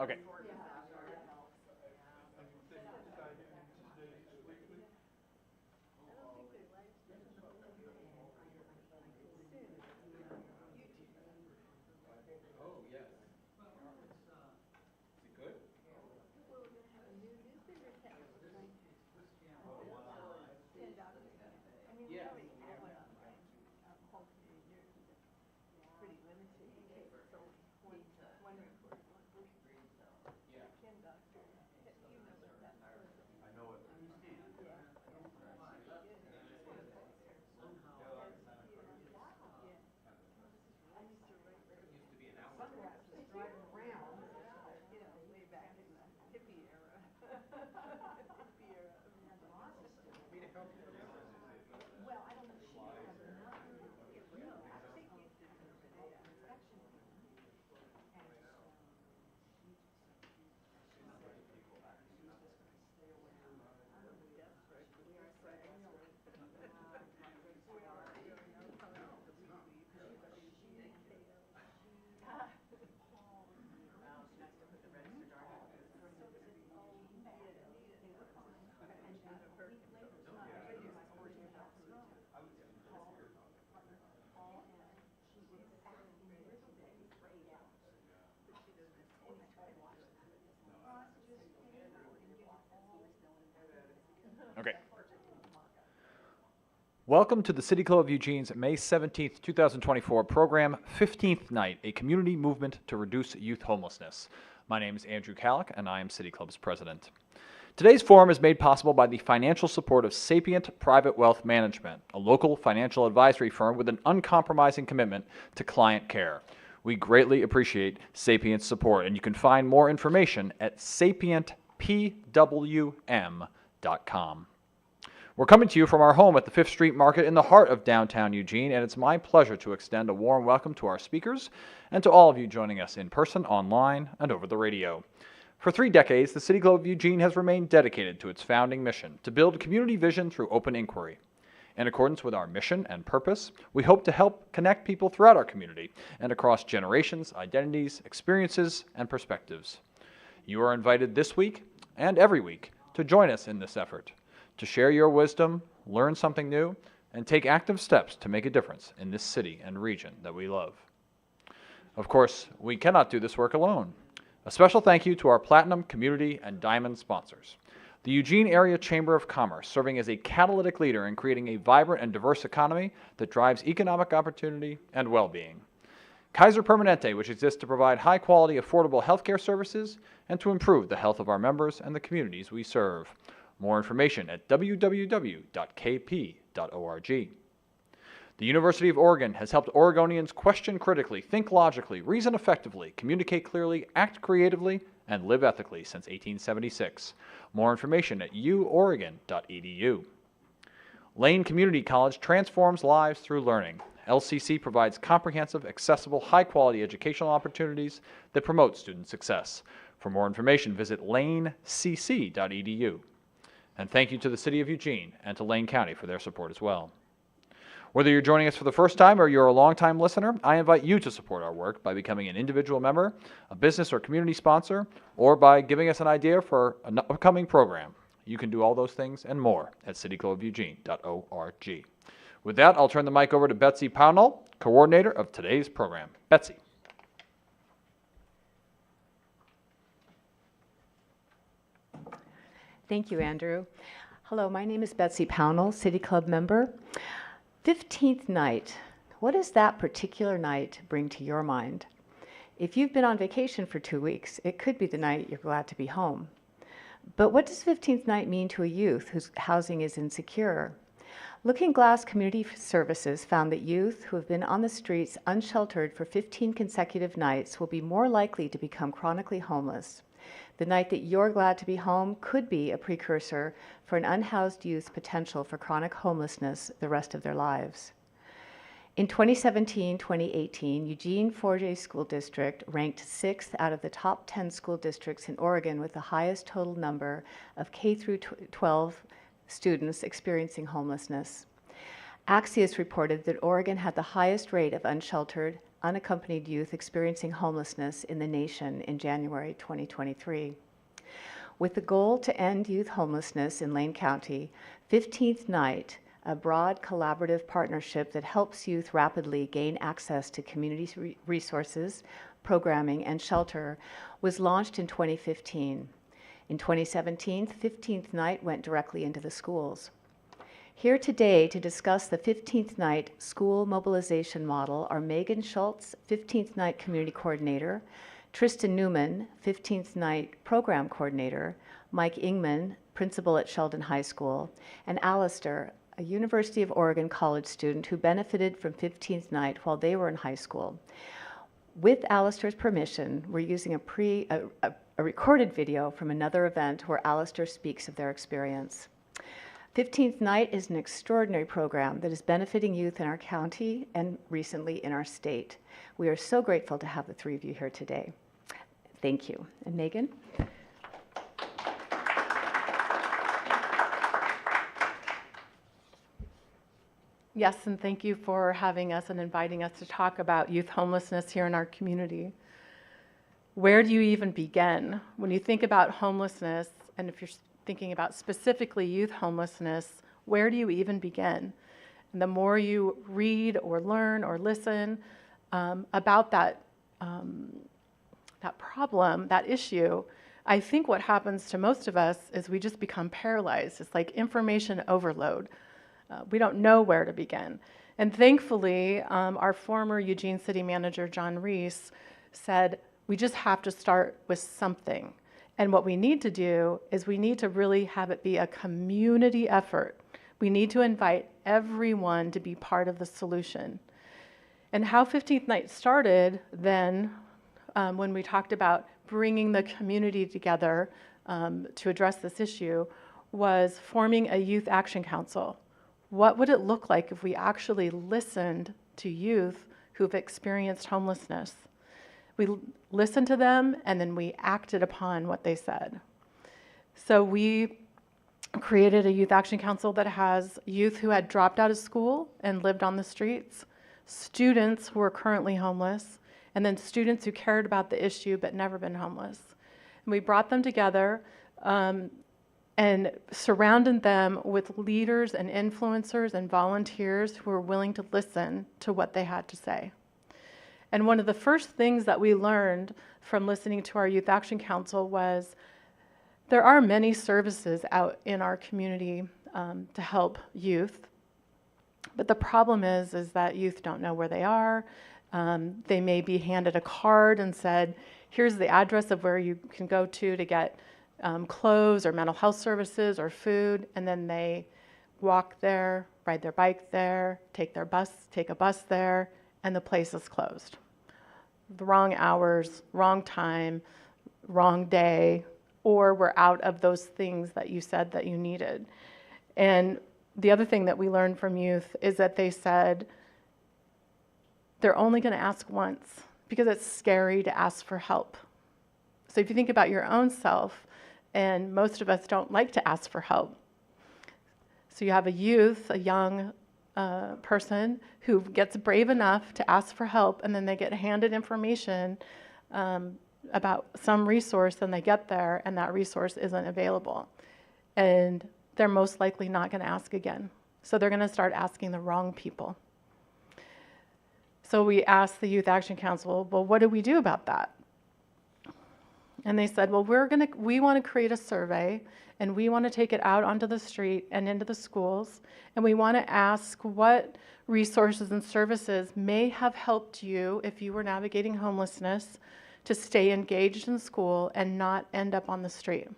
Okay. Okay. Welcome to the City Club of Eugene's May 17th, 2024 program, 15th Night, a community movement to reduce youth homelessness. My name is Andrew Kallick, and I am City Club's president. Today's forum is made possible by the financial support of Sapient Private Wealth Management, a local financial advisory firm with an uncompromising commitment to client care. We greatly appreciate Sapient's support, and you can find more information at sapientpwm.com. We're coming to you from our home at the 5th Street Market in the heart of downtown Eugene, and it's my pleasure to extend a warm welcome to our speakers and to all of you joining us in person, online, and over the radio. For 3 decades, the City Club of Eugene has remained dedicated to its founding mission to build community vision through open inquiry. In accordance with our mission and purpose, we hope to help connect people throughout our community and across generations, identities, experiences, and perspectives. You are invited this week and every week to join us in this effort, to share your wisdom, learn something new, and take active steps to make a difference in this city and region that we love. Of course, we cannot do this work alone. A special thank you to our Platinum, Community, and Diamond sponsors. The Eugene Area Chamber of Commerce, serving as a catalytic leader in creating a vibrant and diverse economy that drives economic opportunity and well-being. Kaiser Permanente, which exists to provide high-quality, affordable healthcare services and to improve the health of our members and the communities we serve. More information at www.kp.org. The University of Oregon has helped Oregonians question critically, think logically, reason effectively, communicate clearly, act creatively, and live ethically since 1876. More information at uoregon.edu. Lane Community College transforms lives through learning. LCC provides comprehensive, accessible, high-quality educational opportunities that promote student success. For more information, visit lanecc.edu. And thank you to the City of Eugene and to Lane County for their support as well. Whether you're joining us for the first time or you're a longtime listener, I invite you to support our work by becoming an individual member, a business or community sponsor, or by giving us an idea for an upcoming program. You can do all those things and more at cityclubofuGene.org. With that, I'll turn the mic over to Betsy Pownall, coordinator of today's program. Betsy. Thank you, Andrew. Hello, my name is Betsy Pownall, City Club member. 15th night. What does that particular night bring to your mind? If you've been on vacation for 2 weeks, it could be the night you're glad to be home. But what does 15th night mean to a youth whose housing is insecure? Looking Glass Community Services found that youth who have been on the streets unsheltered for 15 consecutive nights will be more likely to become chronically homeless. The night that you're glad to be home could be a precursor for an unhoused youth's potential for chronic homelessness the rest of their lives. In 2017-2018, Eugene Forget School District ranked 6th out of the top 10 school districts in Oregon with the highest total number of K-12 students experiencing homelessness. Axios reported that Oregon had the highest rate of unsheltered, unaccompanied youth experiencing homelessness in the nation in January 2023. With the goal to end youth homelessness in Lane County, 15th Night, a broad collaborative partnership that helps youth rapidly gain access to community resources, programming, and shelter, was launched in 2015. In 2017, 15th Night went directly into the schools. Here today to discuss the 15th Night School Mobilization Model are Megan Schultz, 15th Night Community Coordinator, Tristan Newman, 15th Night Program Coordinator, Mike Ingman, Principal at Sheldon High School, and Alistair, a University of Oregon college student who benefited from 15th Night while they were in high school. With Alistair's permission, we're using a recorded video from another event where Alistair speaks of their experience. 15th Night is an extraordinary program that is benefiting youth in our county and recently in our state. We are so grateful to have the three of you here today. Thank you. And Megan? Yes, and thank you for having us and inviting us to talk about youth homelessness here in our community. Where do you even begin? When you think about homelessness, and if you're thinking about specifically youth homelessness, where do you even begin? And the more you read or learn or listen about that problem, that issue, I think what happens to most of us is we just become paralyzed. It's like information overload. We don't know where to begin. And thankfully, our former Eugene City Manager, John Reese, said, we just have to start with something. And what we need to do is we need to really have it be a community effort. We need to invite everyone to be part of the solution. And how 15th Night started then, when we talked about bringing the community together to address this issue, was forming a youth action council. What would it look like if we actually listened to youth who've experienced homelessness? We listened to them and then we acted upon what they said. So we created a youth action council that has youth who had dropped out of school and lived on the streets, students who are currently homeless, and then students who cared about the issue but never been homeless. And we brought them together and surrounded them with leaders and influencers and volunteers who were willing to listen to what they had to say. And one of the first things that we learned from listening to our Youth Action Council was there are many services out in our community to help youth, but the problem is that youth don't know where they are. They may be handed a card and said, here's the address of where you can go to get clothes or mental health services or food, and then they walk there, ride their bike there, take a bus there, and the place is closed. The wrong hours, wrong time, wrong day, or we're out of those things that you said that you needed. And the other thing that we learned from youth is that they said they're only going to ask once because it's scary to ask for help. So if you think about your own self, and most of us don't like to ask for help. So you have a young person who gets brave enough to ask for help, and then they get handed information about some resource, and they get there, and that resource isn't available. And they're most likely not going to ask again. So they're going to start asking the wrong people. So we asked the Youth Action Council, well, what do we do about that? And they said, well, we want to create a survey, and we want to take it out onto the street and into the schools, and we want to ask what resources and services may have helped you if you were navigating homelessness to stay engaged in school and not end up on the street.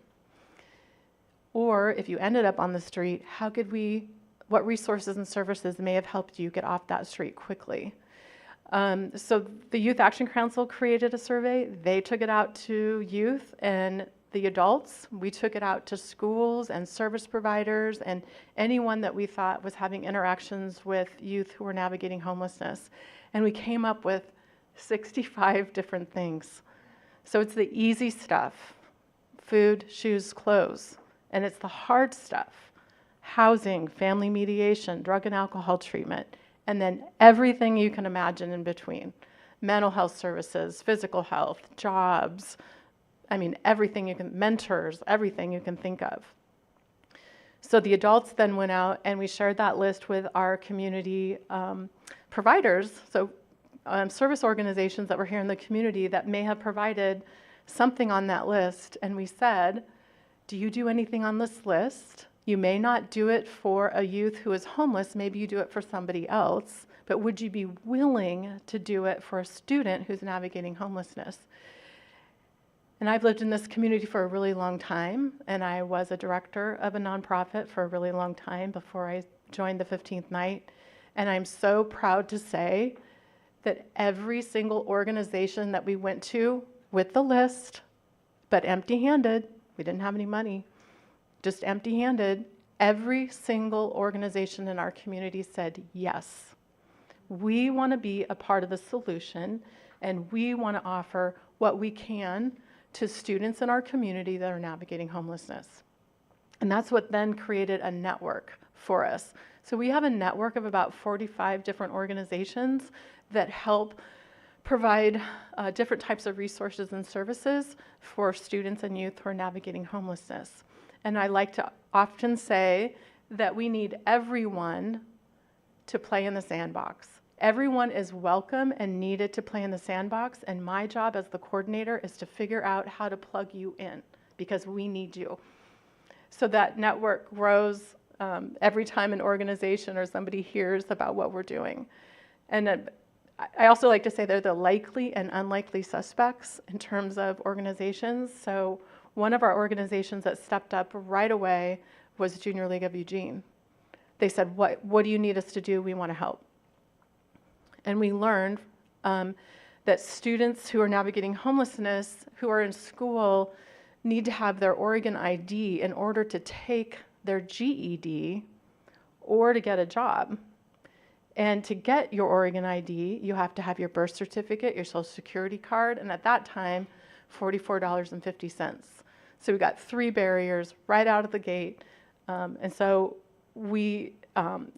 Or if you ended up on the street, what resources and services may have helped you get off that street quickly? So the Youth Action Council created a survey. They took it out to youth and the adults. We took it out to schools and service providers and anyone that we thought was having interactions with youth who were navigating homelessness. And we came up with 65 different things. So it's the easy stuff: food, shoes, clothes. And it's the hard stuff: housing, family mediation, drug and alcohol treatment, and then everything you can imagine in between. mental health services, physical health, jobs, I mean, everything you can, mentors, everything you can think of. So the adults then went out and we shared that list with our community providers, so service organizations that were here in the community that may have provided something on that list. And we said, do you do anything on this list? You may not do it for a youth who is homeless, maybe you do it for somebody else, but would you be willing to do it for a student who's navigating homelessness? And I've lived in this community for a really long time, and I was a director of a nonprofit for a really long time before I joined the 15th Night. And I'm so proud to say that every single organization that we went to with the list, but empty-handed, we didn't have any money, just empty-handed, every single organization in our community said yes. We want to be a part of the solution, and we want to offer what we can to students in our community that are navigating homelessness. And that's what then created a network for us. So we have a network of about 45 different organizations that help provide different types of resources and services for students and youth who are navigating homelessness. And I like to often say that we need everyone to play in the sandbox. Everyone is welcome and needed to play in the sandbox, and my job as the coordinator is to figure out how to plug you in, because we need you. So that network grows every time an organization or somebody hears about what we're doing. And I also like to say they're the likely and unlikely suspects in terms of organizations. So one of our organizations that stepped up right away was Junior League of Eugene. They said, what do you need us to do? We want to help. And we learned that students who are navigating homelessness, who are in school, need to have their Oregon ID in order to take their GED or to get a job. And to get your Oregon ID, you have to have your birth certificate, your social security card, and at that time, $44.50. So we got 3 barriers right out of the gate. And so we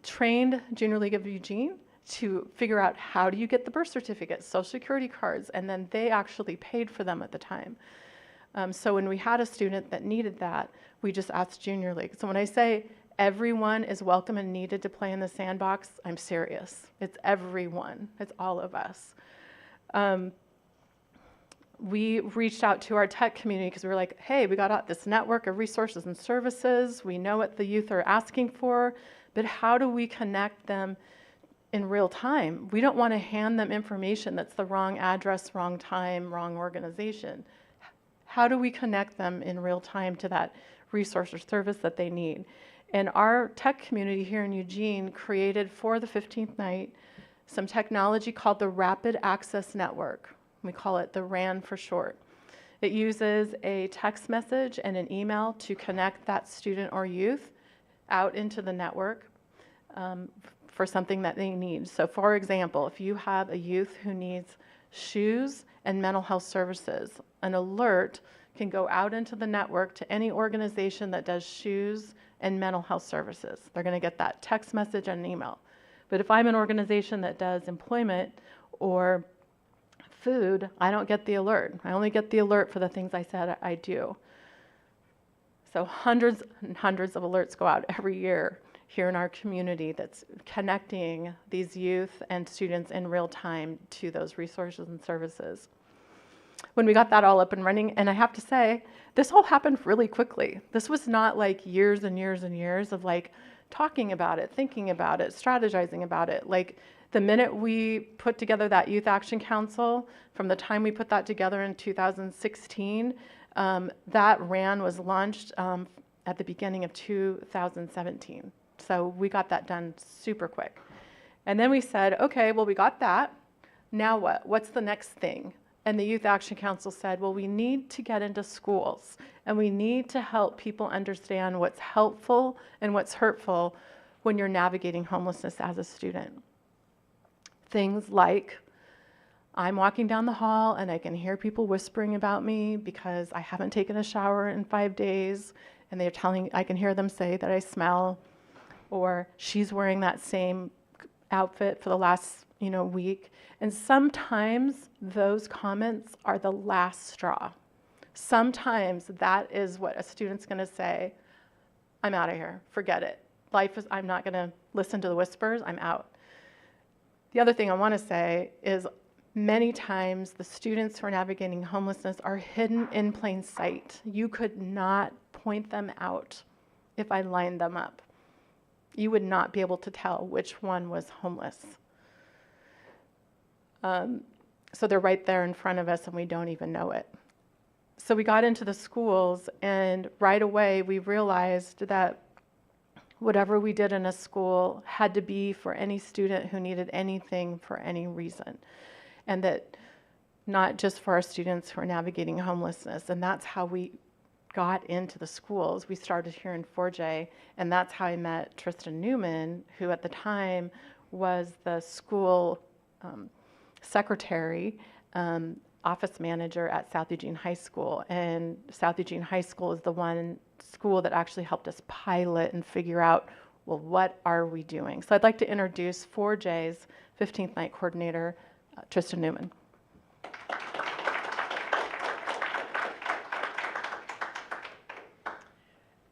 trained Junior League of Eugene to figure out how do you get the birth certificate, social security cards, and then they actually paid for them at the time. So when we had a student that needed that, we just asked Junior League. So when I say everyone is welcome and needed to play in the sandbox, I'm serious. It's everyone. It's all of us. We reached out to our tech community because we were like, hey, we got this network of resources and services. We know what the youth are asking for, but how do we connect them in real time? We don't want to hand them information that's the wrong address, wrong time, wrong organization. How do we connect them in real time to that resource or service that they need? And our tech community here in Eugene created for the 15th Night some technology called the Rapid Access Network. We call it the RAN for short. It uses a text message and an email to connect that student or youth out into the network for something that they need. So for example, if you have a youth who needs shoes and mental health services, an alert can go out into the network to any organization that does shoes and mental health services. They're going to get that text message and an email. But if I'm an organization that does employment or food, I don't get the alert. I only get the alert for the things I said I do. So hundreds and hundreds of alerts go out every year here in our community that's connecting these youth and students in real time to those resources and services. When we got that all up and running, and I have to say, this all happened really quickly. This was not like years and years and years of like talking about it, thinking about it, strategizing about it. Like the minute we put together that Youth Action Council, from the time we put that together in 2016, that RAN was launched at the beginning of 2017. So we got that done super quick. And then we said, okay, well, we got that. Now what? What's the next thing? And the Youth Action Council said, well, we need to get into schools and we need to help people understand what's helpful and what's hurtful when you're navigating homelessness as a student. Things like, I'm walking down the hall and I can hear people whispering about me because I haven't taken a shower in 5 days, and they're telling, I can hear them say that I smell, or she's wearing that same outfit for the last week. And sometimes those comments are the last straw. Sometimes that is what a student's going to say, I'm out of here, forget it. I'm not going to listen to the whispers, I'm out. The other thing I want to say is many times the students who are navigating homelessness are hidden in plain sight. You could not point them out if I lined them up. You would not be able to tell which one was homeless. So they're right there in front of us and we don't even know it. So we got into the schools and right away we realized that whatever we did in a school had to be for any student who needed anything for any reason. And that not just for our students who are navigating homelessness. And that's how we got into the schools. We started here in 4J, and that's how I met Tristan Newman, who at the time was the school secretary, office manager at South Eugene High School. And South Eugene High School is the one school that actually helped us pilot and figure out, well, what are we doing? So I'd like to introduce 4J's 15th night coordinator, Tristan Newman.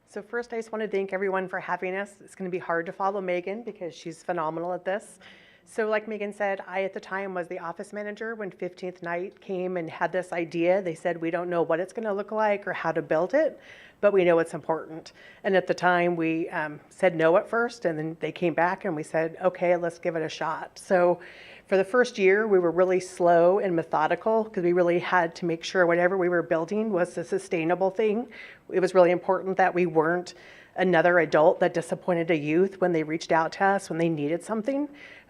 So first, I just want to thank everyone for having us. It's going to be hard to follow Megan because she's phenomenal at this. So like Megan said, I at the time was the office manager when 15th Night came and had this idea. They said, we don't know what it's going to look like or how to build it, but we know it's important. And at the time, we said no at first, and then they came back and we said, okay, let's give it a shot. So for the first year, we were really slow and methodical because we really had to make sure whatever we were building was a sustainable thing. It was really important that we weren't another adult that disappointed a youth when they reached out to us when they needed something.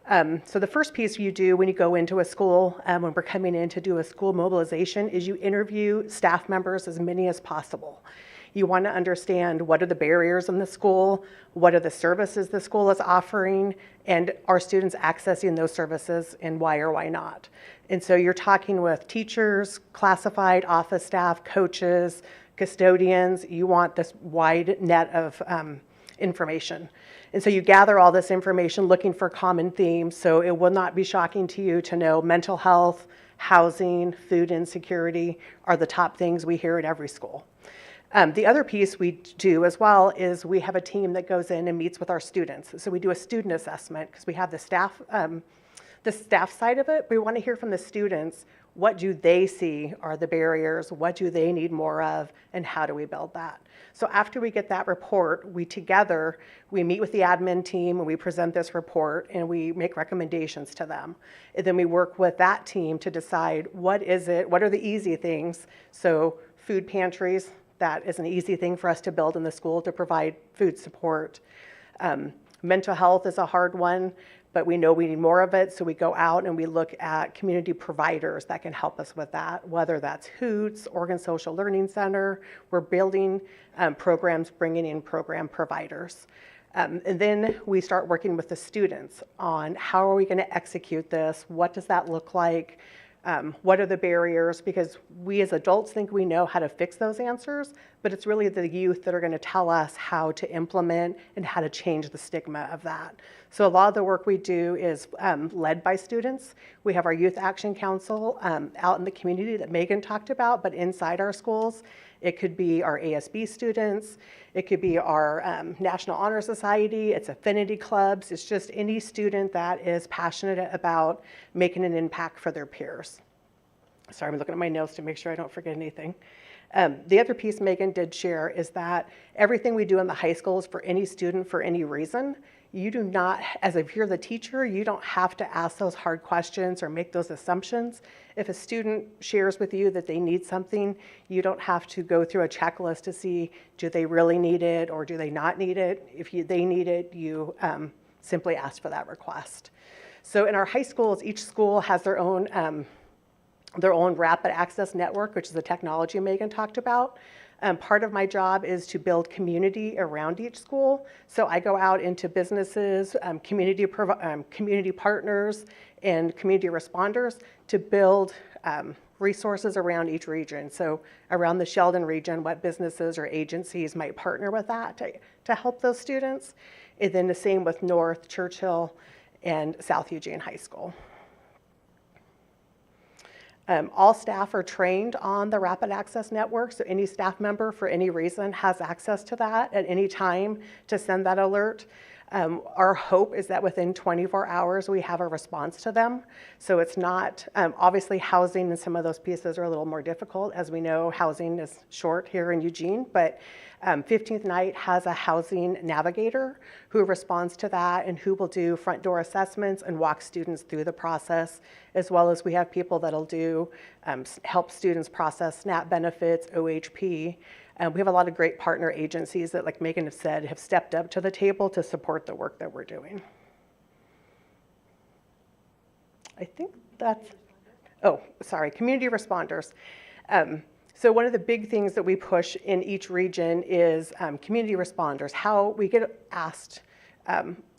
So the first piece you do when you go into a school, when we're coming in to do a school mobilization, is you interview staff members, as many as possible. You want to understand what are the barriers in the school, what are the services the school is offering, and are students accessing those services, and why or why not. And so you're talking with teachers, classified office staff, coaches, custodians. You want this wide net of information. And so you gather all this information looking for common themes, so it will not be shocking to you to know mental health, housing, food insecurity are the top things we hear at every school. The other piece we do as well is we have a team that goes in and meets with our students. So we do a student assessment because we have the staff side of it. We want to hear from the students, what do they see are the barriers, what do they need more of, and how do we build that? So after we get that report, we meet with the admin team and we present this report and we make recommendations to them. And then we work with that team to decide what are the easy things. So food pantries, that is an easy thing for us to build in the school to provide food support. Mental health is a hard one, but we know we need more of it, so we go out and we look at community providers that can help us with that, whether that's Hoots, Oregon Social Learning Center. We're building programs, bringing in program providers. And then we start working with the students on how are we going to execute this, what does that look like, what are the barriers, because we as adults think we know how to fix those answers, but it's really the youth that are going to tell us how to implement and how to change the stigma of that. So a lot of the work we do is led by students. We have our Youth Action Council out in the community that Megan talked about, but inside our schools. It could be our ASB students. It could be our National Honor Society. It's affinity clubs. It's just any student that is passionate about making an impact for their peers. Sorry, I'm looking at my notes to make sure I don't forget anything. The other piece Megan did share is that everything we do in the high school is for any student for any reason. You do not, if you're the teacher, you don't have to ask those hard questions or make those assumptions. If a student shares with you that they need something, you don't have to go through a checklist to see, do they really need it or do they not need it? If they need it, you simply ask for that request. So in our high schools, each school has their own rapid access network, which is the technology Megan talked about. Part of my job is to build community around each school. So I go out into businesses, community partners, and community responders to build resources around each region. So around the Sheldon region, what businesses or agencies might partner with that to help those students. And then the same with North, Churchill, and South Eugene High School. All staff are trained on the Rapid Access Network, so any staff member for any reason has access to that at any time to send that alert. Our hope is that within 24 hours we have a response to them. So it's not, obviously housing and some of those pieces are a little more difficult. As we know, housing is short here in Eugene, but 15th Night has a housing navigator who responds to that and who will do front door assessments and walk students through the process, as well as we have people that'll do help students process SNAP benefits, OHP. We have a lot of great partner agencies that, like Megan has said, have stepped up to the table to support the work that we're doing. I think that's, oh, sorry, community responders. So one of the big things that we push in each region is community responders. How we get asked,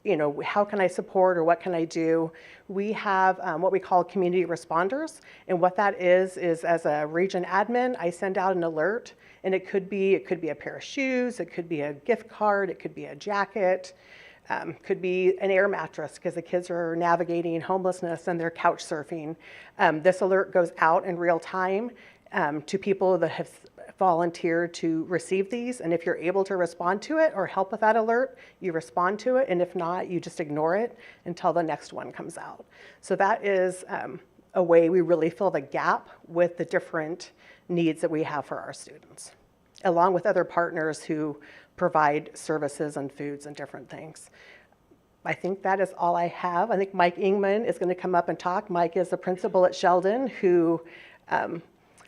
you know, how can I support or what can I do? We have what we call community responders. And what that is as a region admin, I send out an alert. And it could be a pair of shoes, it could be a gift card, it could be a jacket, could be an air mattress because the kids are navigating homelessness and they're couch surfing. This alert goes out in real time to people that have volunteered to receive these. And if you're able to respond to it or help with that alert, you respond to it. And if not, you just ignore it until the next one comes out. So that is a way we really fill the gap with the different needs that we have for our students, along with other partners who provide services and foods and different things. I think that is all I have. I think Mike Ingman is going to come up and talk. Mike is the principal at Sheldon who,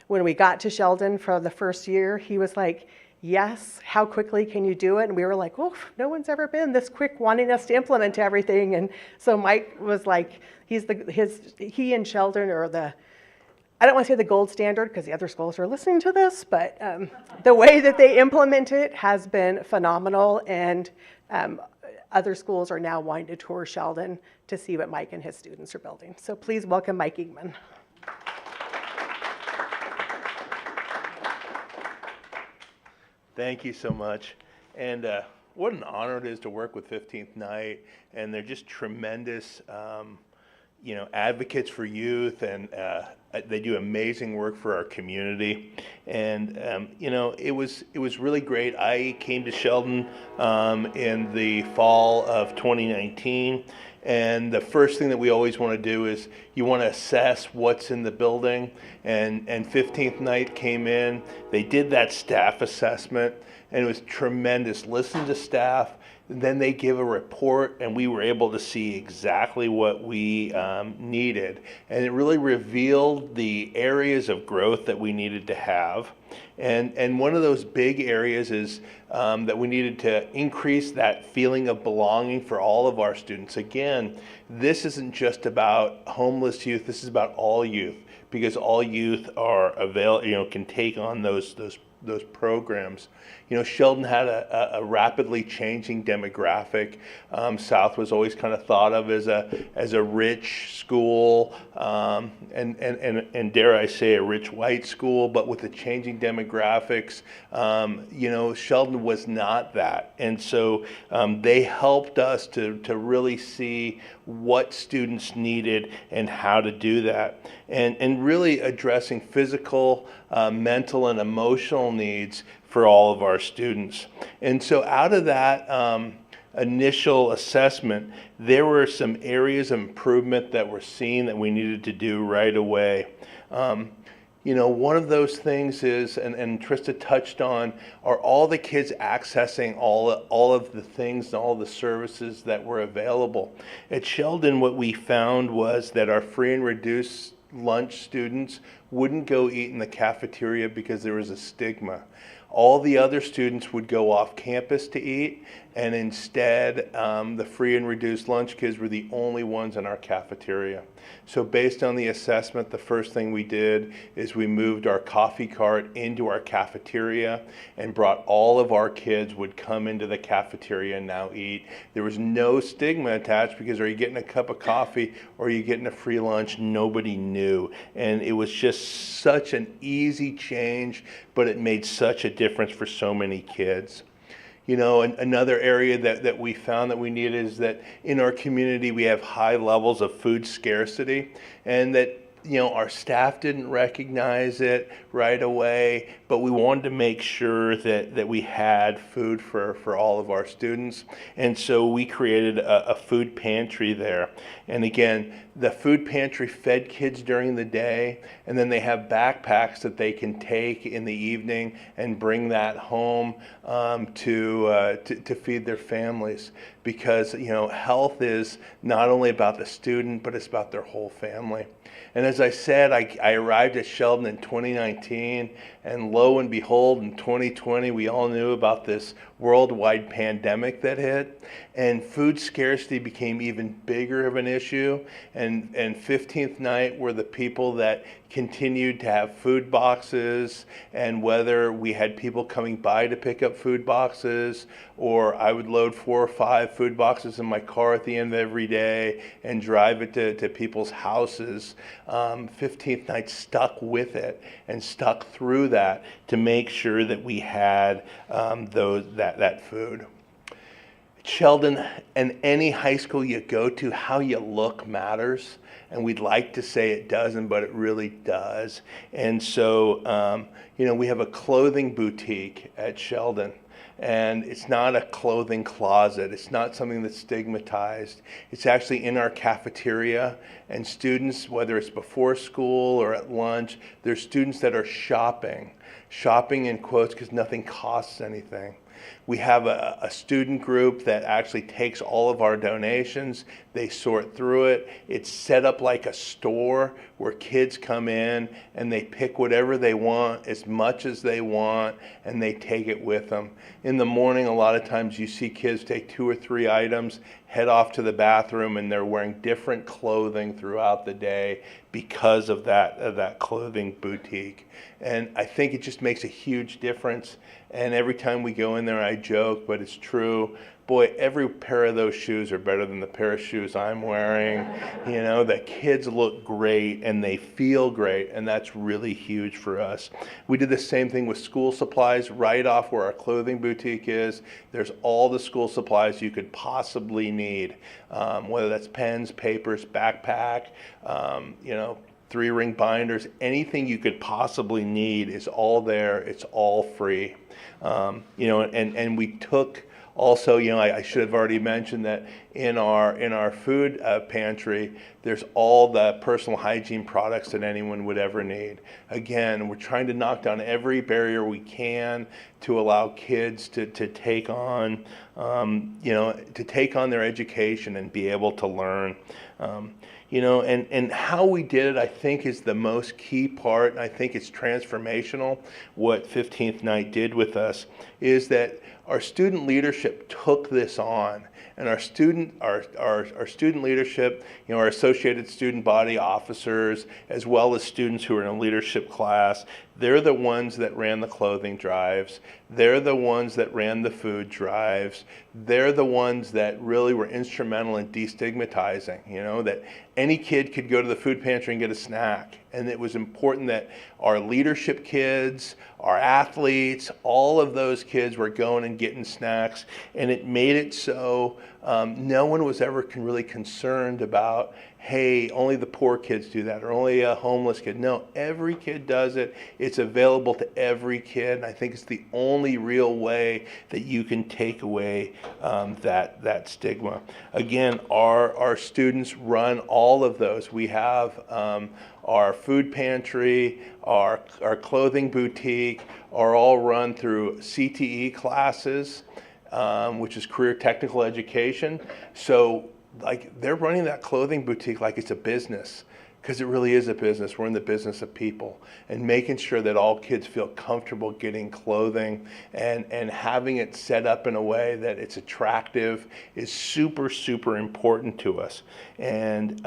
when we got to Sheldon for the first year, he was like, yes, how quickly can you do it? And we were like, oh, no one's ever been this quick wanting us to implement everything. And so Mike was like, he and Sheldon are the, I don't want to say the gold standard because the other schools are listening to this, but the way that they implement it has been phenomenal, and other schools are now wanting to tour Sheldon to see what Mike and his students are building. So please welcome Mike Ingman. Thank you so much. And what an honor it is to work with 15th Night, and they're just tremendous you know, advocates for youth, and they do amazing work for our community. And you know, it was really great. I came to Sheldon in the fall of 2019, and the first thing that we always want to do is you want to assess what's in the building. And 15th Night came in. They did that staff assessment, and it was tremendous. Listen to staff. Then they give a report, and we were able to see exactly what we needed. And it really revealed the areas of growth that we needed to have. And one of those big areas is that we needed to increase that feeling of belonging for all of our students. Again, this isn't just about homeless youth, this is about all youth, because all youth are can take on those programs. You know, Sheldon had a rapidly changing demographic. South was always kind of thought of as a rich school, and dare I say a rich white school, but with the changing demographics, you know, Sheldon was not that. And so they helped us to really see what students needed and how to do that. And really addressing physical, mental, and emotional needs for all of our students. And so out of that initial assessment, there were some areas of improvement that were seen that we needed to do right away. You know, one of those things is, and Trista touched on, are all the kids accessing all of the things and all the services that were available. At Sheldon, what we found was that our free and reduced lunch students wouldn't go eat in the cafeteria because there was a stigma. All the other students would go off campus to eat, and instead the free and reduced lunch kids were the only ones in our cafeteria. So based on the assessment, the first thing we did is we moved our coffee cart into our cafeteria and brought all of our kids would come into the cafeteria and now eat. There was no stigma attached because are you getting a cup of coffee or are you getting a free lunch? Nobody knew. And it was just such an easy change, but it made such a difference for so many kids. Another area that we found that we need is that in our community we have high levels of food scarcity, and that our staff didn't recognize it right away, but we wanted to make sure that we had food for all of our students. And so we created a food pantry there. And again, the food pantry fed kids during the day, and then they have backpacks that they can take in the evening and bring that home to feed their families. Because health is not only about the student, but it's about their whole family. And as I said, I arrived at Sheldon in 2019, and lo and behold, in 2020, we all knew about this worldwide pandemic that hit, and food scarcity became even bigger of an issue. And 15th Night were the people that continued to have food boxes, and whether we had people coming by to pick up food boxes, or I would load 4 or 5 food boxes in my car at the end of every day and drive it to people's houses, 15th Night stuck with it and stuck through that to make sure that we had that food. Sheldon, and any high school you go to, how you look matters. And we'd like to say it doesn't, but it really does. And so, we have a clothing boutique at Sheldon. And it's not a clothing closet. It's not something that's stigmatized. It's actually in our cafeteria. And students, whether it's before school or at lunch, there's students that are shopping in quotes because nothing costs anything. We have a student group that actually takes all of our donations. They sort through it. It's set up like a store where kids come in and they pick whatever they want, as much as they want, and they take it with them. In the morning, a lot of times you see kids take 2 or 3 items, head off to the bathroom, and they're wearing different clothing throughout the day because of that clothing boutique. And I think it just makes a huge difference. And every time we go in there, I joke, but it's true. Boy, every pair of those shoes are better than the pair of shoes I'm wearing. The kids look great and they feel great, and that's really huge for us. We did the same thing with school supplies. Right off where our clothing boutique is, there's all the school supplies you could possibly need, whether that's pens, papers, backpack, 3-ring binders, anything you could possibly need is all there. It's all free. And we took also, I should have already mentioned that in our food pantry, there's all the personal hygiene products that anyone would ever need. Again, we're trying to knock down every barrier we can to allow kids to take on, their education and be able to learn. And how we did it, I think, is the most key part, and I think it's transformational. What 15th Night did with us is that our student leadership took this on, and our student leadership, our associated student body officers, as well as students who are in a leadership class, they're the ones that ran the clothing drives. They're the ones that ran the food drives. They're the ones that really were instrumental in destigmatizing, that any kid could go to the food pantry and get a snack. And it was important that our leadership kids, our athletes, all of those kids were going and getting snacks. And it made it so no one was ever really concerned about, hey, only the poor kids do that, or only a homeless kid. No, every kid does it. It's available to every kid. And I think it's the only real way that you can take away that stigma. Again, our students run all of those. We have our food pantry, our clothing boutique are all run through CTE classes, which is career technical education. So they're running that clothing boutique like it's a business, because it really is a business. We're in the business of people, and making sure that all kids feel comfortable getting clothing and having it set up in a way that it's attractive is super, super important to us. And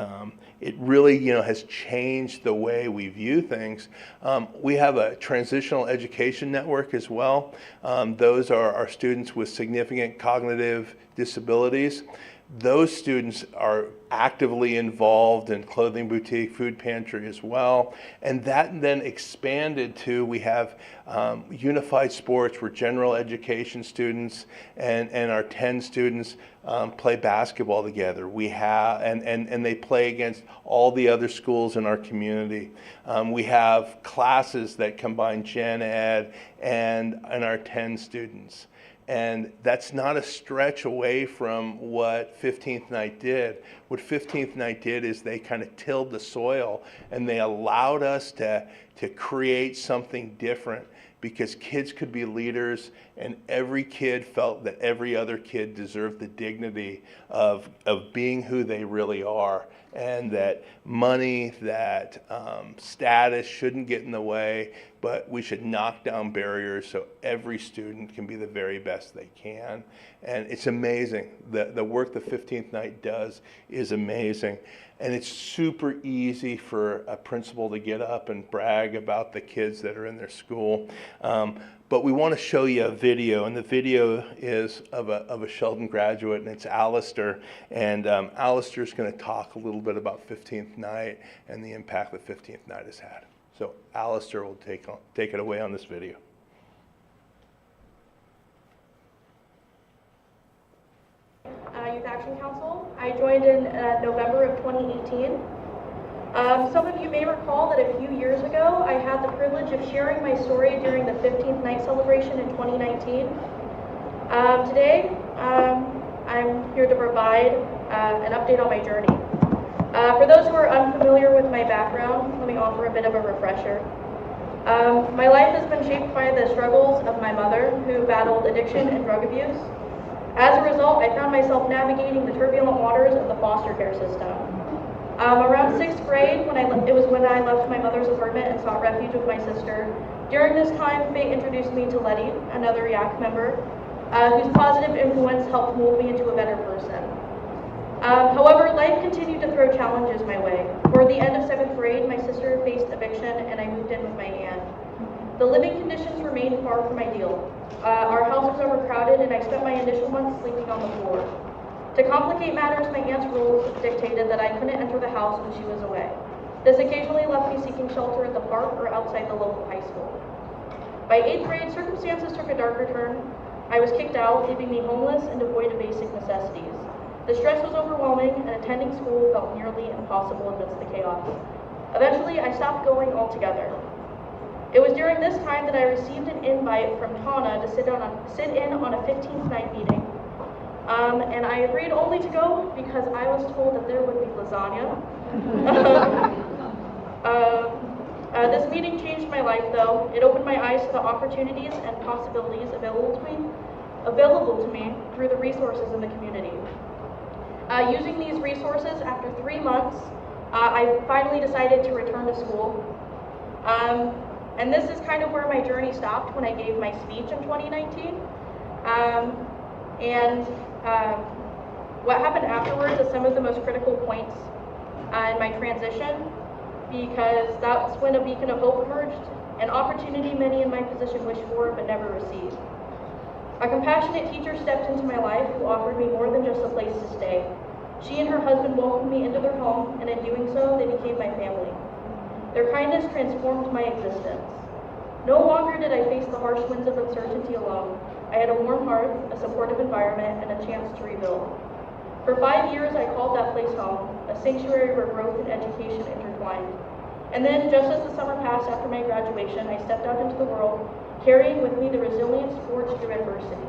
it really, has changed the way we view things. We have a transitional education network as well. Those are our students with significant cognitive disabilities. Those students are actively involved in Clothing Boutique, Food Pantry as well. And that then expanded to, we have unified sports where general education students and our 10 students play basketball together. We have, and they play against all the other schools in our community. We have classes that combine gen ed and our 10 students. And that's not a stretch away from what 15th Night did. What 15th Night did is they kind of tilled the soil and they allowed us to create something different, because kids could be leaders and every kid felt that every other kid deserved the dignity of being who they really are, and that money, that status shouldn't get in the way, but we should knock down barriers so every student can be the very best they can. And it's amazing. The work the 15th Night does is amazing. And it's super easy for a principal to get up and brag about the kids that are in their school. But we want to show you a video, and the video is of a Sheldon graduate, and it's Alistair. And Alistair's going to talk a little bit about 15th Night and the impact that 15th Night has had. So Alistair will take it away on this video. Youth Action Council. I joined in November of 2018. Some of you may recall that a few years ago I had the privilege of sharing my story during the 15th Night celebration in 2019. Today, I'm here to provide an update on my journey. For those who are unfamiliar with my background, let me offer a bit of a refresher. My life has been shaped by the struggles of my mother, who battled addiction and drug abuse. As a result, I found myself navigating the turbulent waters of the foster care system. Around 6th grade, it was when I left my mother's apartment and sought refuge with my sister. During this time, fate introduced me to Letty, another YAC member, whose positive influence helped mold me into a better person. However, life continued to throw challenges my way. Toward the end of 7th grade, my sister faced eviction and I moved in with my aunt. The living conditions remained far from ideal. Our house was overcrowded and I spent my initial months sleeping on the floor. To complicate matters, my aunt's rules dictated that I couldn't enter the house when she was away. This occasionally left me seeking shelter at the park or outside the local high school. By 8th grade, circumstances took a darker turn. I was kicked out, leaving me homeless and devoid of basic necessities. The stress was overwhelming and attending school felt nearly impossible amidst the chaos. Eventually, I stopped going altogether. It was during this time that I received an invite from Tana to sit in on a 15th Night meeting. And I agreed only to go because I was told that there would be lasagna. This meeting changed my life, though. It opened my eyes to the opportunities and possibilities available to me through the resources in the community. Using these resources, after 3 months, I finally decided to return to school. And this is kind of where my journey stopped when I gave my speech in 2019. What happened afterwards is some of the most critical points in my transition, because that's when a beacon of hope emerged, an opportunity many in my position wished for but never received. A compassionate teacher stepped into my life who offered me more than just a place to stay. She and her husband welcomed me into their home, and in doing so, they became my family. Their kindness transformed my existence. No longer did I face the harsh winds of uncertainty alone. I had a warm hearth, a supportive environment, and a chance to rebuild. For 5 years, I called that place home, a sanctuary where growth and education intertwined. And then, just as the summer passed after my graduation, I stepped out into the world, carrying with me the resilience forged through adversity.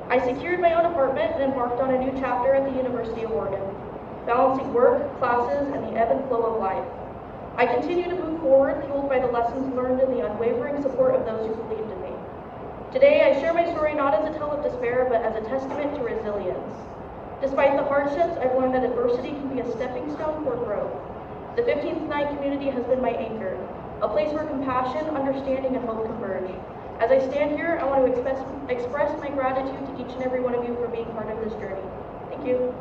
I secured my own apartment and embarked on a new chapter at the University of Oregon, balancing work, classes, and the ebb and flow of life. I continue to move forward, fueled by the lessons learned and the unwavering support of those who believed in me. Today, I share my story not as a tale of despair, but as a testament to resilience. Despite the hardships, I've learned that adversity can be a stepping stone for growth. The 15th Night community has been my anchor, a place where compassion, understanding, and hope converge. As I stand here, I want to express my gratitude to each and every one of you for being part of this journey. Thank you.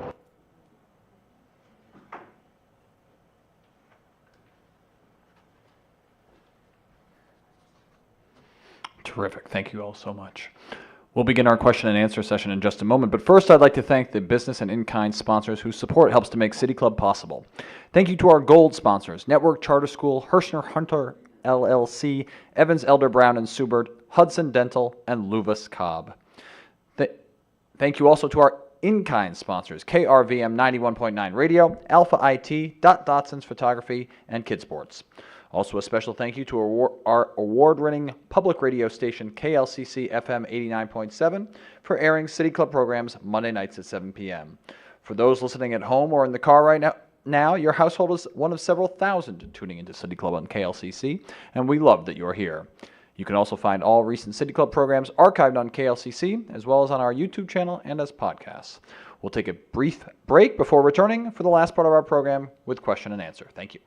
Terrific. Thank you all so much. We'll begin our question and answer session in just a moment, but first I'd like to thank the business and in-kind sponsors whose support helps to make City Club possible. Thank you to our gold sponsors, Network Charter School, Hirschner Hunter LLC, Evans Elder Brown and Subert, Hudson Dental, and Luvis Cobb. Thank you also to our in-kind sponsors, KRVM 91.9 Radio, Alpha IT, Dotson's Photography, and Kid Sports. Also a special thank you to our award-winning public radio station, KLCC FM 89.7, for airing City Club programs Monday nights at 7 p.m. For those listening at home or in the car right now, your household is one of several thousand tuning into City Club on KLCC, and we love that you're here. You can also find all recent City Club programs archived on KLCC, as well as on our YouTube channel and as podcasts. We'll take a brief break before returning for the last part of our program with question and answer. Thank you.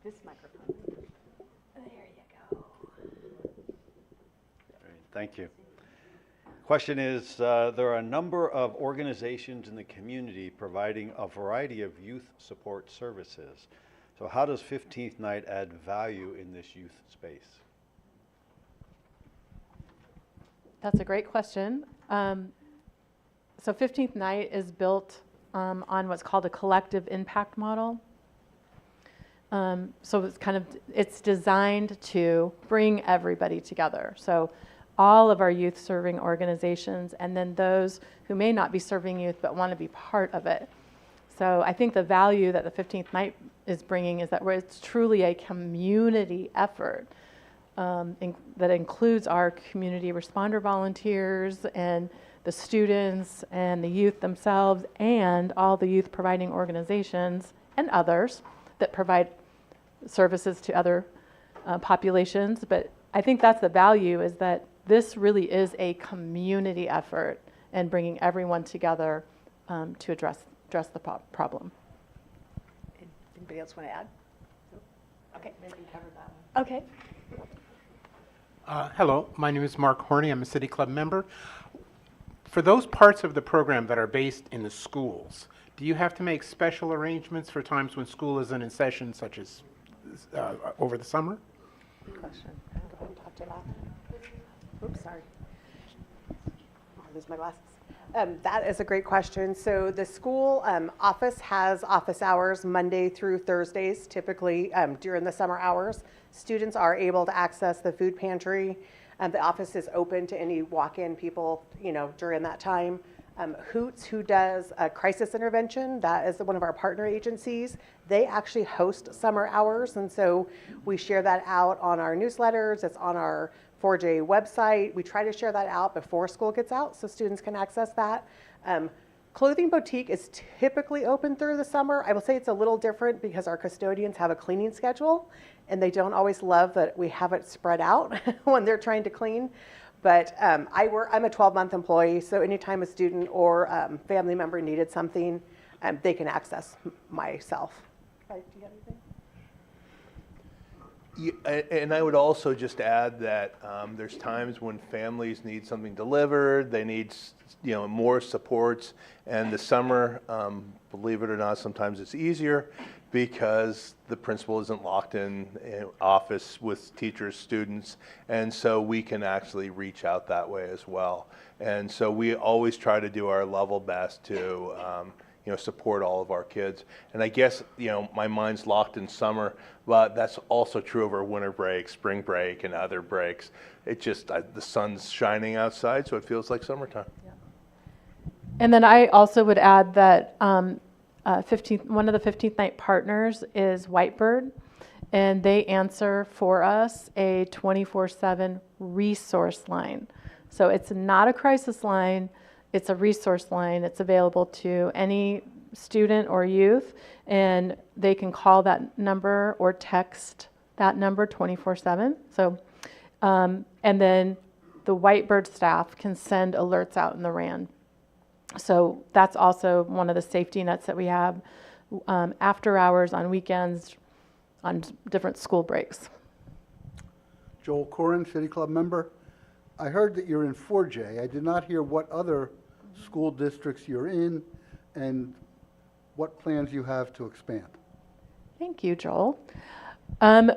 This microphone. There you go. Great, thank you. Question is, there are a number of organizations in the community providing a variety of youth support services. So how does 15th Night add value in this youth space? That's a great question. So 15th Night is built on what's called a collective impact model. So it's designed to bring everybody together. So all of our youth serving organizations, and then those who may not be serving youth but want to be part of it. So I think the value that the 15th Night is bringing is that it's truly a community effort that includes our community responder volunteers and the students and the youth themselves and all the youth providing organizations and others that provide services to other populations. But I think that's the value, is that this really is a community effort and bringing everyone together to address the problem. Anybody else want to add? Okay. Maybe you covered that one. Okay. Hello, my name is Mark Horney. I'm a City Club member. For those parts of the program that are based in the schools, do you have to make special arrangements for times when school isn't in session, such as over the summer? Good question. Go ahead and talk to that. Oops, sorry. I'll lose my glasses. That is a great question. So the school office has office hours Monday through Thursdays, typically during the summer hours. Students are able to access the food pantry. The office is open to any walk-in people, during that time. Hoots, who does crisis intervention, that is one of our partner agencies. They actually host summer hours, and so we share that out on our newsletters. It's on our 4J website. We try to share that out before school gets out so students can access that. Clothing Boutique is typically open through the summer. I will say it's a little different because our custodians have a cleaning schedule and they don't always love that we have it spread out when they're trying to clean. But I'm a 12-month employee, so anytime a student or family member needed something, they can access myself. Do you have anything? And I would also just add that there's times when families need something delivered, they need more supports, and the summer, believe it or not, sometimes it's easier because the principal isn't locked in office with teachers, students, and so we can actually reach out that way as well. And so we always try to do our level best to support all of our kids. And I guess, my mind's locked in summer, but that's also true over winter break, spring break, and other breaks. It just, the sun's shining outside, so it feels like summertime. Yeah. And then I also would add that one of the 15th Night partners is Whitebird, and they answer for us a 24/7 resource line. So it's not a crisis line. It's a resource line. It's available to any student or youth, and they can call that number or text that number 24/7. So, and then the Whitebird staff can send alerts out in the RAN. So that's also one of the safety nets that we have after hours, on weekends, on different school breaks. Joel Corin, City Club member. I heard that you're in 4J. I did not hear what other school districts you're in and what plans you have to expand. Thank you, Joel.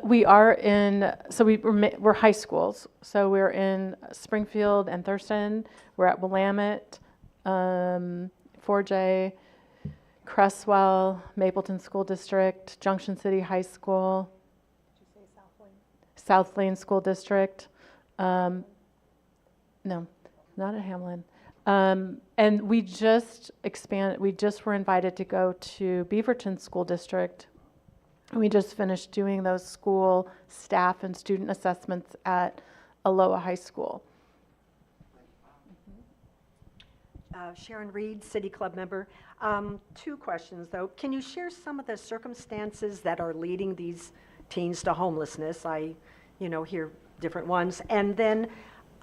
We are in, so we're high schools. So we're in Springfield and Thurston. We're at Willamette, 4J, Cresswell, Mapleton School District, Junction City High School. Did you say South Lane? South Lane School District. No, not at Hamlin. And we just were invited to go to Beaverton School District. We just finished doing those school staff and student assessments at Aloha High School. Sharon Reed, City Club member. 2 questions, though. Can you share some of the circumstances that are leading these teens to homelessness? I, hear different ones. And then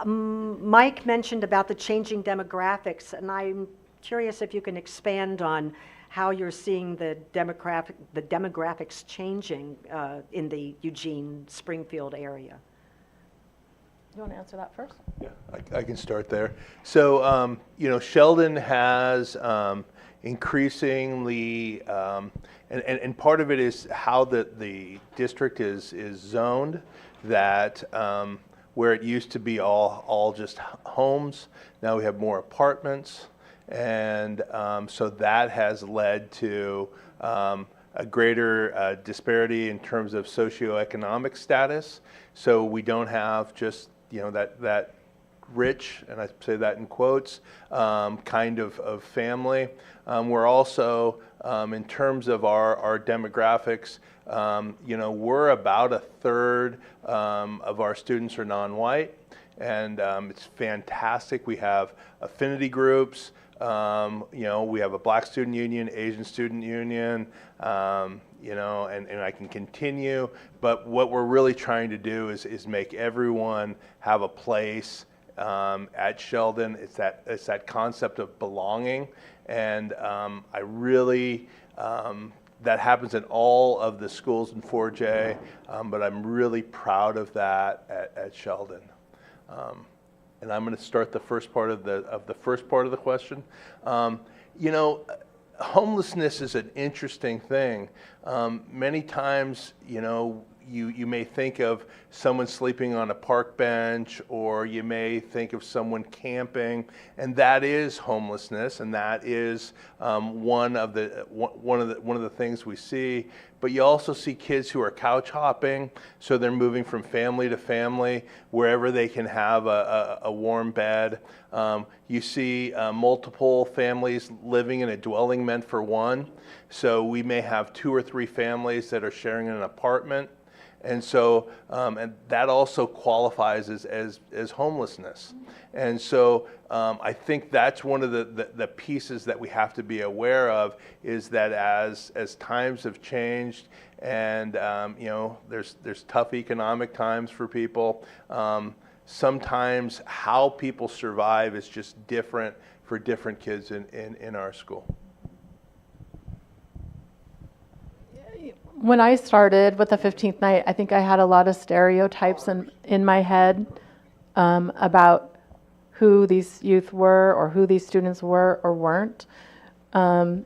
Mike mentioned about the changing demographics, and I'm curious if you can expand on how you're seeing the demographics changing in the Eugene, Springfield area. You want to answer that first? Yeah, I can start there. So, Sheldon has increasingly, and part of it is how the district is zoned, that where it used to be all just homes, now we have more apartments, and so that has led to a greater disparity in terms of socioeconomic status. So we don't have just that rich, and I say that in quotes, kind of family. We're also, in terms of our demographics, we're about a third of our students are non-white, and it's fantastic. We have affinity groups. We have a Black student union, Asian student union, and I can continue. But what we're really trying to do is make everyone have a place at Sheldon. It's that concept of belonging, and I really that happens in all of the schools in 4J, but I'm really proud of that at Sheldon. And I'm going to start the first part of the first part of the question. Homelessness is an interesting thing. Many times, you may think of someone sleeping on a park bench, or you may think of someone camping, and that is homelessness, and that is one of the things we see. But you also see kids who are couch hopping, so they're moving from family to family wherever they can have a warm bed. You see multiple families living in a dwelling meant for one, so we may have 2 or 3 families that are sharing an apartment. And so, and that also qualifies as homelessness. And so I think that's one of the pieces that we have to be aware of, is that as times have changed, and there's tough economic times for people, sometimes how people survive is just different for different kids in our school. When I started with the 15th night, I think I had a lot of stereotypes in my head about who these youth were, or who these students were or weren't. And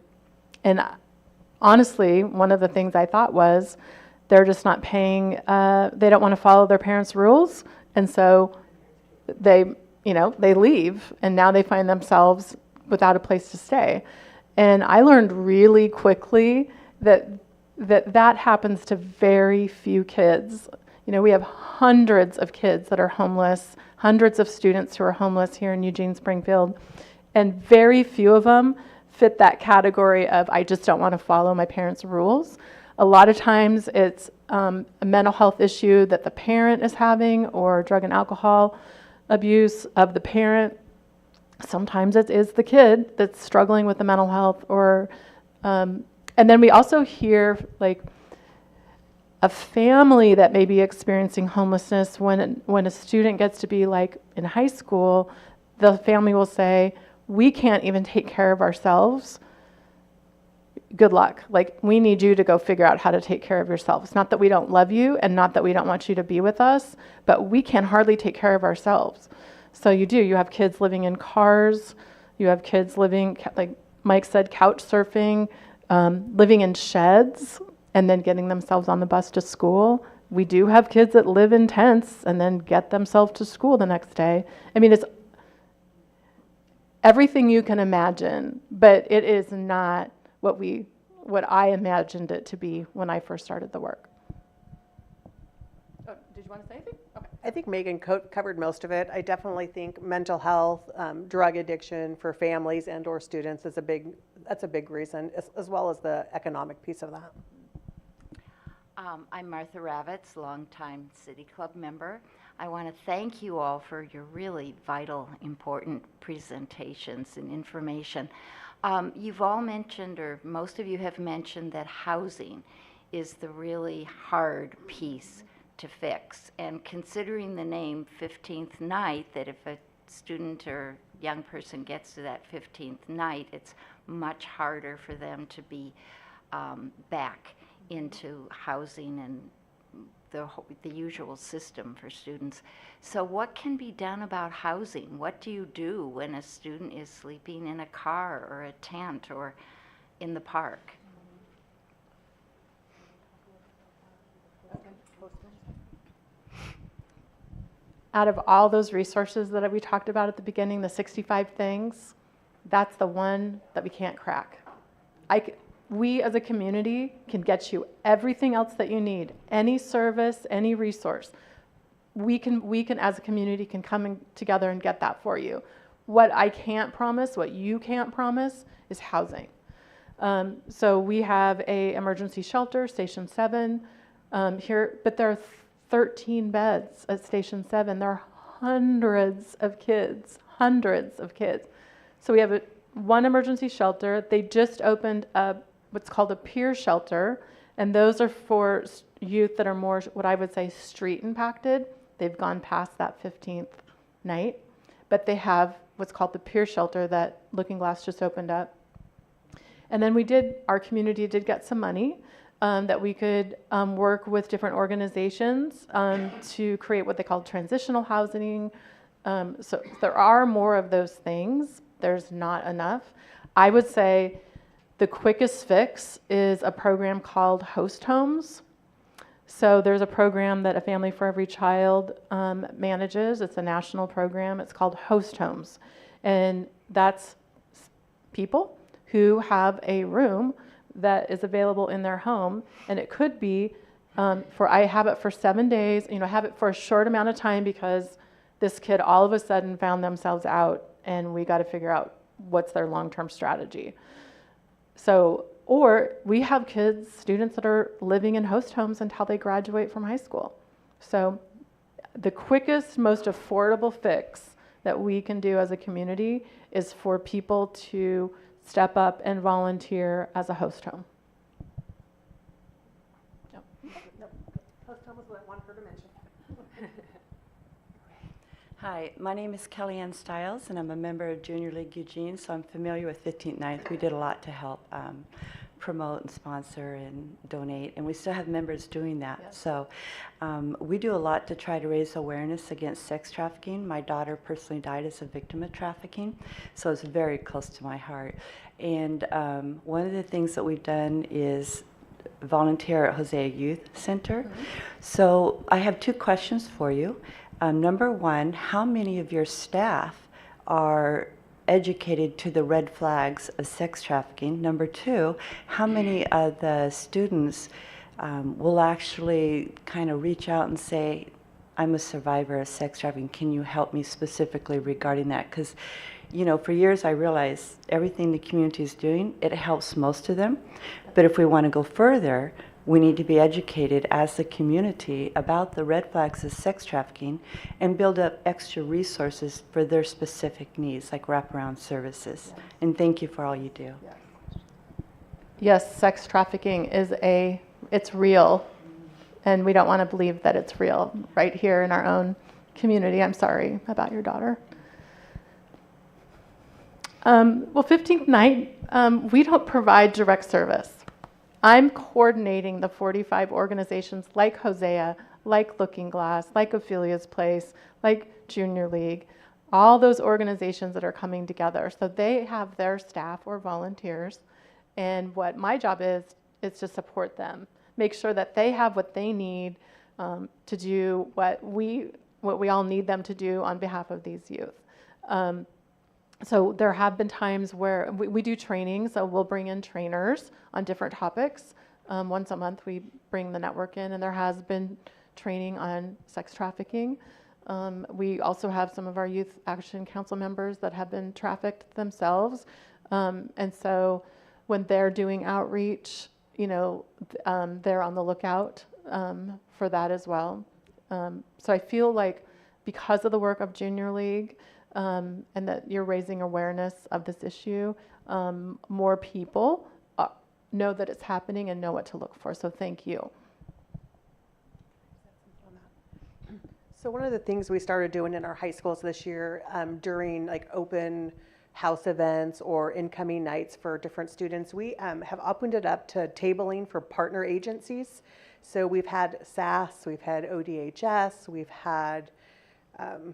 honestly, one of the things I thought was they're just not paying, they don't want to follow their parents' rules. And so they leave, and now they find themselves without a place to stay. And I learned really quickly that happens to very few kids. We have hundreds of kids that are homeless, hundreds of students who are homeless here in Eugene, Springfield, and very few of them fit that category of, I just don't want to follow my parents' rules. A lot of times it's a mental health issue that the parent is having, or drug and alcohol abuse of the parent. Sometimes it is the kid that's struggling with the mental health, or and then we also hear like a family that may be experiencing homelessness. When a student gets to be like in high school, the family will say, we can't even take care of ourselves. Good luck. Like, we need you to go figure out how to take care of yourself. It's not that we don't love you, and not that we don't want you to be with us, but we can hardly take care of ourselves. So you have kids living in cars, you have kids living, like Mike said, couch surfing, living in sheds, and then getting themselves on the bus to school. We do have kids that live in tents and then get themselves to school the next day. I mean, it's everything you can imagine, but it is not what I imagined it to be when I first started the work. Oh, did you want to say anything? Okay. I think Megan covered most of it. I definitely think mental health, drug addiction for families and or students is that's a big reason, as well as the economic piece of that. I'm Martha Ravitz, longtime City Club member. I want to thank you all for your really vital, important presentations and information. You've all mentioned, or most of you have mentioned, that housing is the really hard piece to fix. And considering the name 15th Night, that if a student or young person gets to that 15th night, it's much harder for them to be back into housing and the usual system for students. So what can be done about housing? What do you do when a student is sleeping in a car or a tent or in the park? Out of all those resources that we talked about at the beginning, the 65 things, that's the one that we can't crack. We as a community can get you everything else that you need, any service, any resource. We can as a community can come together and get that for you. What I can't promise, what you can't promise, is housing. So we have a emergency shelter, Station 7 here, but there are 13 beds at Station 7. There are hundreds of kids. So we have one emergency shelter. They just opened what's called a peer shelter, and those are for youth that are more, what I would say, street impacted. They've gone past that 15th night, but they have what's called the peer shelter that Looking Glass just opened up. And then our community did get some money that we could work with different organizations to create what they call transitional housing. So there are more of those things. There's not enough. I would say the quickest fix is a program called Host Homes. So there's a program that A Family for Every Child manages. It's a national program. It's called Host Homes. And that's people who have a room that is available in their home. And it could be, I have it for 7 days, I have it for a short amount of time because this kid all of a sudden found themselves out and we got to figure out what's their long-term strategy. So, or we have students that are living in host homes until they graduate from high school. So the quickest, most affordable fix that we can do as a community is for people to step up and volunteer as a host home. Host home was what I wanted her to mention. Hi, my name is Kellyanne Stiles, and I'm a member of Junior League Eugene, so I'm familiar with 15th Ninth. We did a lot to help promote and sponsor and donate, and we still have members doing that. Yes. So we do a lot to try to raise awareness against sex trafficking. My daughter personally died as a victim of trafficking, so it's very close to my heart. And one of the things that we've done is volunteer at Hosea Youth Center. Mm-hmm. So I have 2 questions for you. Number 1, how many of your staff are educated to the red flags of sex trafficking? Number 2, how many of the students will actually kind of reach out and say, I'm a survivor of sex trafficking, can you help me specifically regarding that? Because, for years I realized everything the community is doing, it helps most of them. But if we want to go further, we need to be educated as the community about the red flags of sex trafficking and build up extra resources for their specific needs, like wraparound services. Yes. And thank you for all you do. Yes, yes, sex trafficking it's real, and we don't want to believe that it's real right here in our own community. I'm sorry about your daughter. Well, 15th Night, we don't provide direct service. I'm coordinating the 45 organizations like Hosea, like Looking Glass, like Ophelia's Place, like Junior League, all those organizations that are coming together. So they have their staff or volunteers, and what my job is to support them, make sure that they have what they need to do what we all need them to do on behalf of these youth. So there have been times where we do training, so we'll bring in trainers on different topics. Once a month we bring the network in, and there has been training on sex trafficking. We also have some of our Youth Action Council members that have been trafficked themselves. And so when they're doing outreach, they're on the lookout for that as well. So I feel like because of the work of Junior League, and that you're raising awareness of this issue, more people know that it's happening and know what to look for. So thank you. So one of the things we started doing in our high schools this year during like open house events or incoming nights for different students, we have opened it up to tabling for partner agencies. So we've had SAS, we've had ODHS, we've had, I'm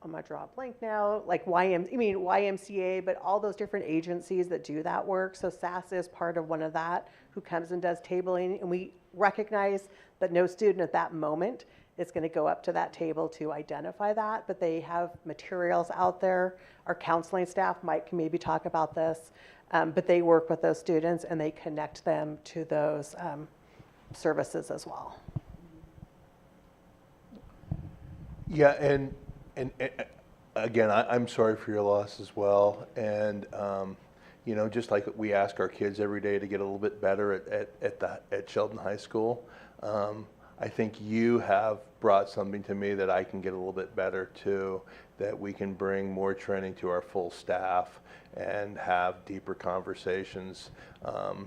gonna draw a blank now, like YMCA, but all those different agencies that do that work. So SAS is part of one of that, who comes and does tabling, and we recognize that no student at that moment is going to go up to that table to identify that, but they have materials out there. Our counseling staff, Mike can maybe talk about this, but they work with those students and they connect them to those services as well. Yeah, and again, I'm sorry for your loss as well. And you know, just like we ask our kids every day to get a little bit better at Sheldon High School, I think you have brought something to me that I can get a little bit better too, that we can bring more training to our full staff and have deeper conversations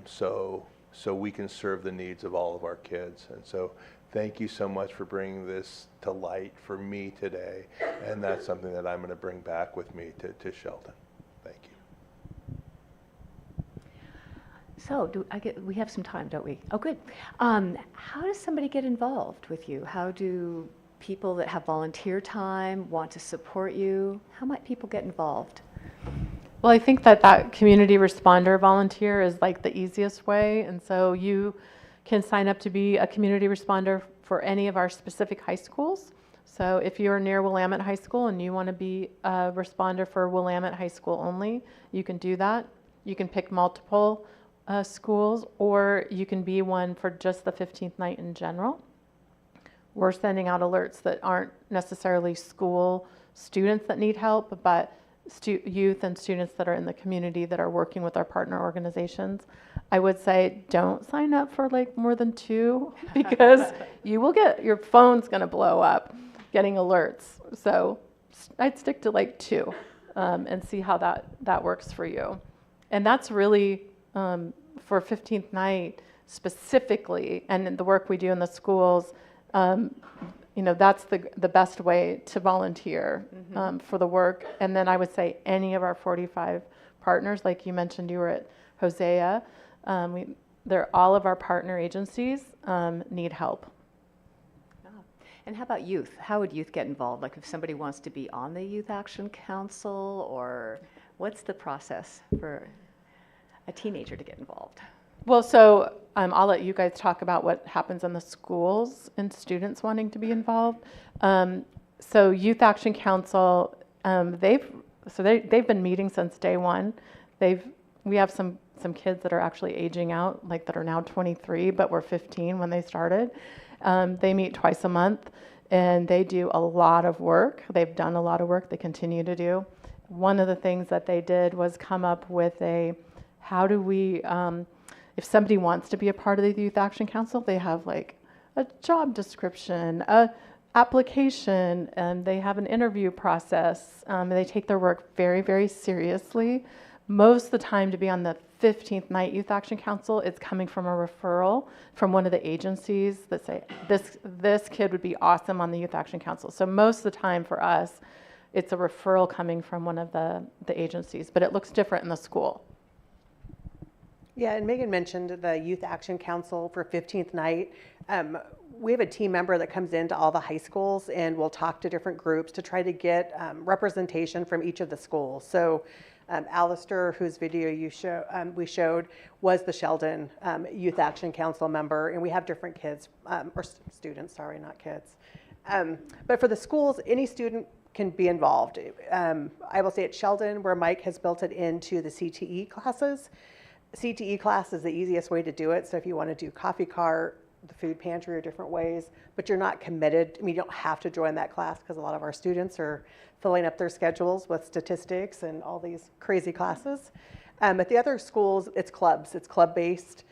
so we can serve the needs of all of our kids. And so thank you so much for bringing this to light for me today. And that's something that I'm going to bring back with me to Sheldon. Thank you. So we have some time, don't we? Oh, good. How does somebody get involved with you? How do people that have volunteer time want to support you? How might people get involved? Well, I think that community responder volunteer is like the easiest way. And so you can sign up to be a community responder for any of our specific high schools. So if you're near Willamette High School and you want to be a responder for Willamette High School only, you can do that. You can pick multiple schools, or you can be one for just the 15th night in general. We're sending out alerts that aren't necessarily school students that need help, but youth and students that are in the community that are working with our partner organizations. I would say don't sign up for like more than 2 because you will your phone's going to blow up getting alerts. So I'd stick to like 2 and see how that works for you. And that's really for 15th night specifically, and the work we do in the schools, you know, that's the best way to volunteer for the work. And then I would say any of our 45 partners, like you mentioned, you were at Hosea, all of our partner agencies need help. And how about youth? How would youth get involved? Like if somebody wants to be on the Youth Action Council, or what's the process for a teenager to get involved? Well, so I'll let you guys talk about what happens in the schools and students wanting to be involved. So Youth Action Council, they've been meeting since day one. We have some kids that are actually aging out, like that are now 23, but were 15 when they started. They meet twice a month, and they do a lot of work. They've done a lot of work. They continue to do. One of the things that they did was come up with how do we, if somebody wants to be a part of the Youth Action Council, they have like a job description, a application, and they have an interview process. They take their work very, very seriously. Most of the time, to be on the 15th night Youth Action Council, it's coming from a referral from one of the agencies that say, this kid would be awesome on the Youth Action Council. So most of the time for us, it's a referral coming from one of the agencies, but it looks different in the school. Yeah, and Megan mentioned the Youth Action Council for 15th night. We have a team member that comes into all the high schools and will talk to different groups to try to get representation from each of the schools. So Alistair, whose video we showed, was the Sheldon Youth Action Council member, and we have different kids, or students, sorry, not kids. But for the schools, any student can be involved. I will say at Sheldon, where Mike has built it into the CTE classes, CTE class is the easiest way to do it. So if you want to do coffee cart, the food pantry, or different ways, but you're not committed. I mean, you don't have to join that class because a lot of our students are filling up their schedules with statistics and all these crazy classes. At the other schools, it's clubs. It's club-based.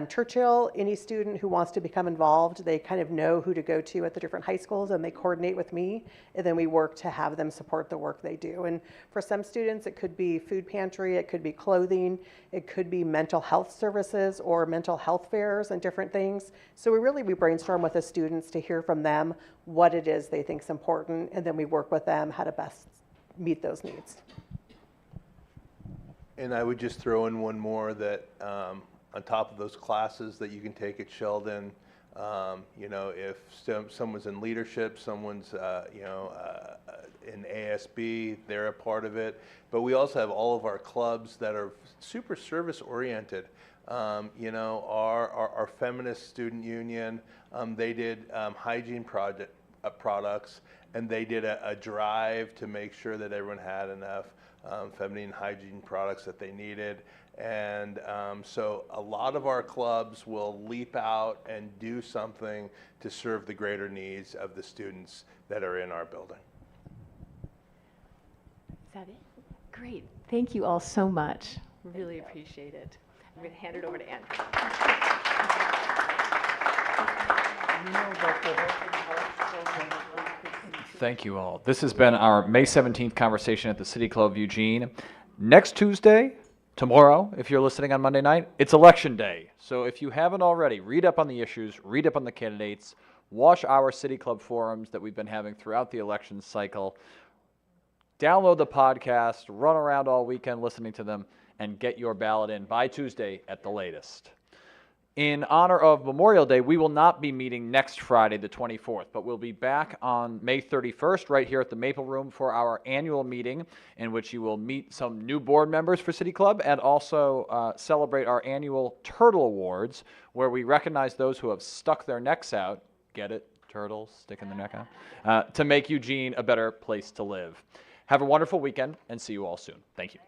Churchill, any student who wants to become involved, they kind of know who to go to at the different high schools, and they coordinate with me, and then we work to have them support the work they do. And for some students, it could be food pantry, it could be clothing, it could be mental health services or mental health fairs and different things. So we brainstorm with the students to hear from them what it is they think is important, and then we work with them how to best meet those needs. And I would just throw in one more that on top of those classes that you can take at Sheldon, if someone's in leadership, someone's in ASB, they're a part of it. But we also have all of our clubs that are super service oriented. Our feminist student union, they did hygiene products, and they did a drive to make sure that everyone had enough feminine hygiene products that they needed. And so a lot of our clubs will leap out and do something to serve the greater needs of the students that are in our building. Is that it? Great. Thank you all so much. Really appreciate it. I'm going to hand it over to Andrew. Thank you all. This has been our May 17th conversation at the City Club of Eugene. Next Tuesday, tomorrow, if you're listening on Monday night, it's Election Day. So if you haven't already, read up on the issues, read up on the candidates, watch our City Club forums that we've been having throughout the election cycle, download the podcast, run around all weekend listening to them, and get your ballot in by Tuesday at the latest. In honor of Memorial Day, we will not be meeting next Friday, the 24th, but we'll be back on May 31st right here at the Maple Room for our annual meeting, in which you will meet some new board members for City Club and also celebrate our annual Turtle Awards, where we recognize those who have stuck their necks out, get it, turtles sticking their neck out, to make Eugene a better place to live. Have a wonderful weekend, and see you all soon. Thank you.